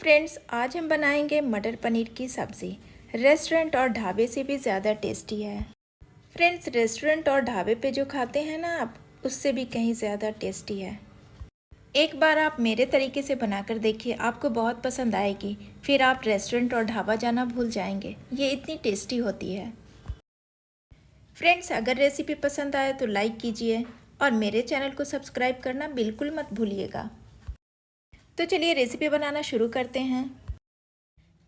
Friends, आज हम बनाएंगे मटर पनीर की सब्ज़ी। रेस्टोरेंट और ढाबे से भी ज़्यादा टेस्टी है। फ्रेंड्स, रेस्टोरेंट और ढाबे पे जो खाते हैं ना आप, उससे भी कहीं ज़्यादा टेस्टी है। एक बार आप मेरे तरीके से बनाकर देखिए, आपको बहुत पसंद आएगी। फिर आप रेस्टोरेंट और ढाबा जाना भूल जाएंगे, ये इतनी टेस्टी होती है। फ्रेंड्स, अगर रेसिपी पसंद आए तो लाइक कीजिए और मेरे चैनल को सब्सक्राइब करना बिल्कुल मत भूलिएगा। तो चलिए रेसिपी बनाना शुरू करते हैं।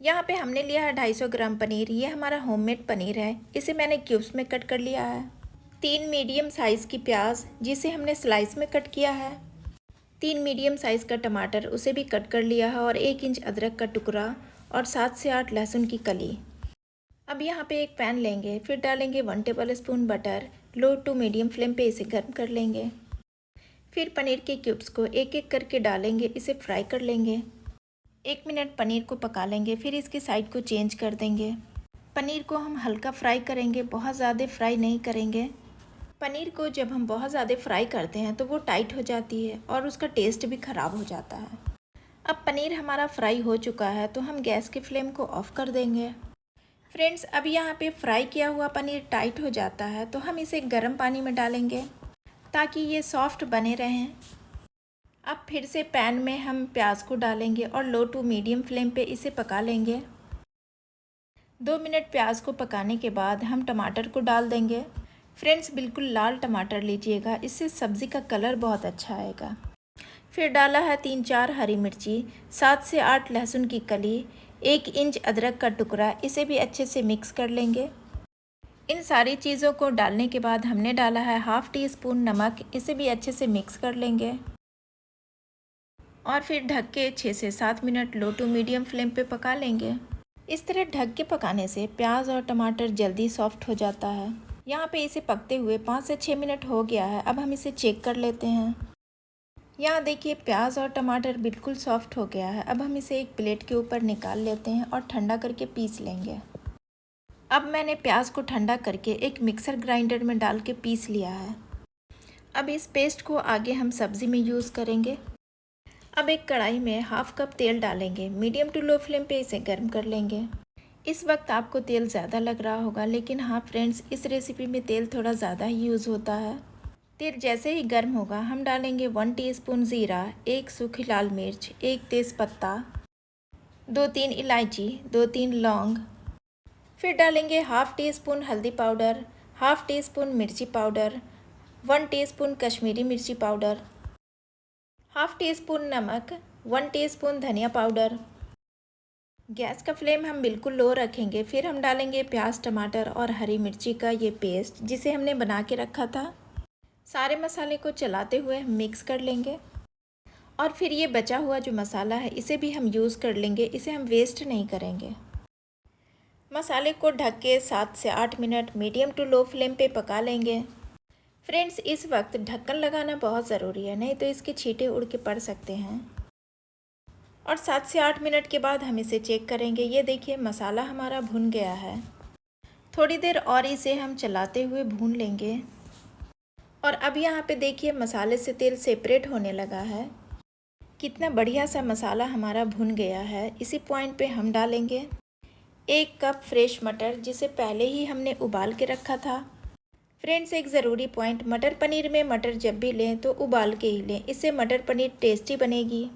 यहाँ पे हमने लिया है 250 ग्राम पनीर। ये हमारा होममेड पनीर है। इसे मैंने क्यूब्स में कट कर लिया है। 3 मीडियम साइज़ की प्याज, जिसे हमने स्लाइस में कट किया है। 3 मीडियम साइज़ का टमाटर, उसे भी कट कर लिया है। और 1 इंच अदरक का टुकड़ा और 7 से 8 लहसुन की कली। अब यहाँ पे एक पैन लेंगे, फिर डालेंगे 1 tablespoon butter. Low to medium flame पे इसे गर्म कर लेंगे। फिर पनीर के क्यूब्स को एक एक करके डालेंगे, इसे फ्राई कर लेंगे। 1 मिनट पनीर को पका लेंगे, फिर इसकी साइड को चेंज कर देंगे। पनीर को हम हल्का फ्राई करेंगे, बहुत ज़्यादा फ्राई नहीं करेंगे। पनीर को जब हम बहुत ज़्यादा फ्राई करते हैं तो वो टाइट हो जाती है और उसका टेस्ट भी ख़राब हो जाता है। अब पनीर हमारा फ्राई हो चुका है तो हम गैस के फ्लेम को ऑफ़ कर देंगे। फ्रेंड्स, अब यहाँ पे फ्राई किया हुआ पनीर टाइट हो जाता है तो हम इसे गर्म पानी में डालेंगे ताकि ये सॉफ्ट बने रहें। अब फिर से पैन में हम प्याज को डालेंगे और लो टू मीडियम फ्लेम पे इसे पका लेंगे। 2 मिनट प्याज को पकाने के बाद हम टमाटर को डाल देंगे। फ्रेंड्स, बिल्कुल लाल टमाटर लीजिएगा, इससे सब्ज़ी का कलर बहुत अच्छा आएगा। फिर डाला है 3-4 हरी मिर्ची, 7 से 8 लहसुन की कली, 1 इंच अदरक का टुकड़ा। इसे भी अच्छे से मिक्स कर लेंगे। इन सारी चीज़ों को डालने के बाद हमने डाला है हाफ़ टी स्पून नमक। इसे भी अच्छे से मिक्स कर लेंगे और फिर ढक के 6 से 7 minute low to medium flame पे पका लेंगे। इस तरह ढक के पकाने से प्याज और टमाटर जल्दी सॉफ्ट हो जाता है। यहाँ पे इसे पकते हुए 5 से 6 मिनट हो गया है। अब हम इसे चेक कर लेते हैं। यहाँ देखिए, प्याज और टमाटर बिल्कुल सॉफ्ट हो गया है। अब हम इसे एक प्लेट के ऊपर निकाल लेते हैं और ठंडा करके पीस लेंगे। अब मैंने प्याज को ठंडा करके एक मिक्सर ग्राइंडर में डाल के पीस लिया है। अब इस पेस्ट को आगे हम सब्ज़ी में यूज़ करेंगे। अब एक कढ़ाई में हाफ़ कप तेल डालेंगे। मीडियम टू लो फ्लेम पे इसे गर्म कर लेंगे। इस वक्त आपको तेल ज़्यादा लग रहा होगा, लेकिन हाँ फ्रेंड्स, इस रेसिपी में तेल थोड़ा ज़्यादा ही यूज़ होता है। तेल जैसे ही गर्म होगा हम डालेंगे 1 टीस्पून ज़ीरा, 1 सूखी लाल मिर्च, 1 तेज़पत्ता, 2-3 इलायची, 2-3 लौंग। फिर डालेंगे हाफ़ टी स्पून हल्दी पाउडर, हाफ़ टी स्पून मिर्ची पाउडर, 1 टीस्पून कश्मीरी मिर्ची पाउडर, हाफ़ टी स्पून नमक, 1 टीस्पून धनिया पाउडर। गैस का फ्लेम हम बिल्कुल लो रखेंगे। फिर हम डालेंगे प्याज, टमाटर और हरी मिर्ची का ये पेस्ट, जिसे हमने बना के रखा था। सारे मसाले को चलाते हुए हम मिक्स कर लेंगे और फिर ये बचा हुआ जो मसाला है इसे भी हम यूज़ कर लेंगे। इसे हम वेस्ट नहीं करेंगे। मसाले को ढक के 7 से 8 minute medium to low flame पे पका लेंगे। फ्रेंड्स, इस वक्त ढक्कन लगाना बहुत ज़रूरी है, नहीं तो इसके छींटे उड़ के पड़ सकते हैं। और 7 से 8 मिनट के बाद हम इसे चेक करेंगे। ये देखिए, मसाला हमारा भुन गया है। थोड़ी देर और इसे हम चलाते हुए भून लेंगे। और अब यहाँ पे देखिए, मसाले से तेल सेपरेट होने लगा है। कितना बढ़िया सा मसाला हमारा भुन गया है। इसी पॉइंट पे हम डालेंगे 1 कप फ्रेश मटर, जिसे पहले ही हमने उबाल के रखा था। फ्रेंड्स, एक ज़रूरी पॉइंट, मटर पनीर में मटर जब भी लें तो उबाल के ही लें, इससे मटर पनीर टेस्टी बनेगी।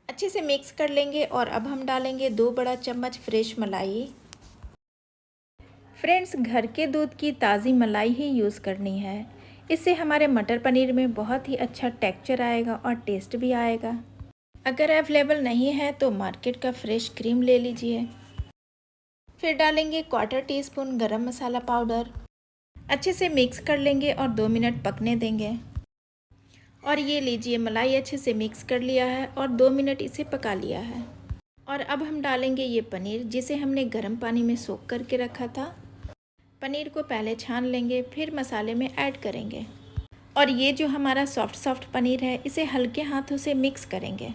अच्छे से मिक्स कर लेंगे और अब हम डालेंगे 2 बड़ा चम्मच फ्रेश मलाई। फ्रेंड्स, घर के दूध की ताज़ी मलाई ही यूज़ करनी है। इससे हमारे मटर पनीर में बहुत ही अच्छा टेक्सचर आएगा और टेस्ट भी आएगा। अगर अवेलेबल नहीं है तो मार्केट का फ्रेश क्रीम ले लीजिए। फिर डालेंगे 1/4 टीस्पून गरम मसाला पाउडर। अच्छे से मिक्स कर लेंगे और 2 मिनट पकने देंगे। और ये लीजिए, मलाई अच्छे से मिक्स कर लिया है और 2 मिनट इसे पका लिया है। और अब हम डालेंगे ये पनीर, जिसे हमने गर्म पानी में सोख करके रखा था। पनीर को पहले छान लेंगे, फिर मसाले में ऐड करेंगे। और ये जो हमारा सॉफ्ट पनीर है, इसे हल्के हाथों से मिक्स करेंगे।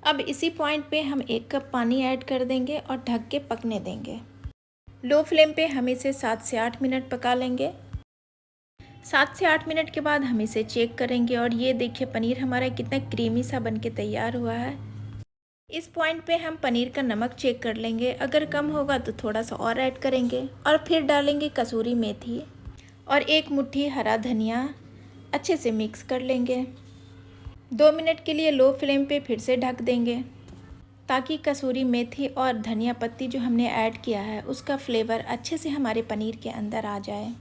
अब इसी पॉइंट पे हम 1 कप पानी ऐड कर देंगे और ढक के पकने देंगे। लो फ्लेम पे हम इसे 7 से 8 मिनट पका लेंगे। 7 से 8 मिनट के बाद हम इसे चेक करेंगे और ये देखिए पनीर हमारा कितना क्रीमी सा बनके तैयार हुआ है। इस पॉइंट पे हम पनीर का नमक चेक कर लेंगे, अगर कम होगा तो थोड़ा सा और ऐड करेंगे और फिर डालेंगे कसूरी मेथी और 1 मुट्ठी हरा धनिया। अच्छे से मिक्स कर लेंगे। 2 मिनट के लिए लो फ्लेम पे फिर से ढक देंगे ताकि कसूरी मेथी और धनिया पत्ती जो हमने ऐड किया है उसका फ्लेवर अच्छे से हमारे पनीर के अंदर आ जाए।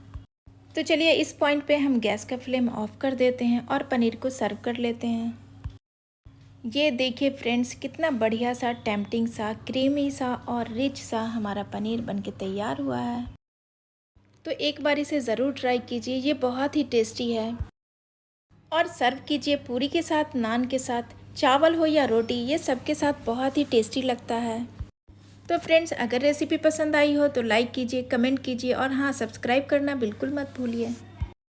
तो चलिए इस पॉइंट पे हम गैस का फ्लेम ऑफ कर देते हैं और पनीर को सर्व कर लेते हैं। ये देखिए फ्रेंड्स कितना बढ़िया सा टेम्पटिंग सा क्रीमी सा और रिच सा हमारा पनीर बनके तैयार हुआ है। तो एक बार इसे ज़रूर ट्राई कीजिए, ये बहुत ही टेस्टी है। और सर्व कीजिए पूरी के साथ, नान के साथ, चावल हो या रोटी, ये सब के साथ बहुत ही टेस्टी लगता है। तो फ्रेंड्स अगर रेसिपी पसंद आई हो तो लाइक कीजिए, कमेंट कीजिए और हाँ सब्सक्राइब करना बिल्कुल मत भूलिए।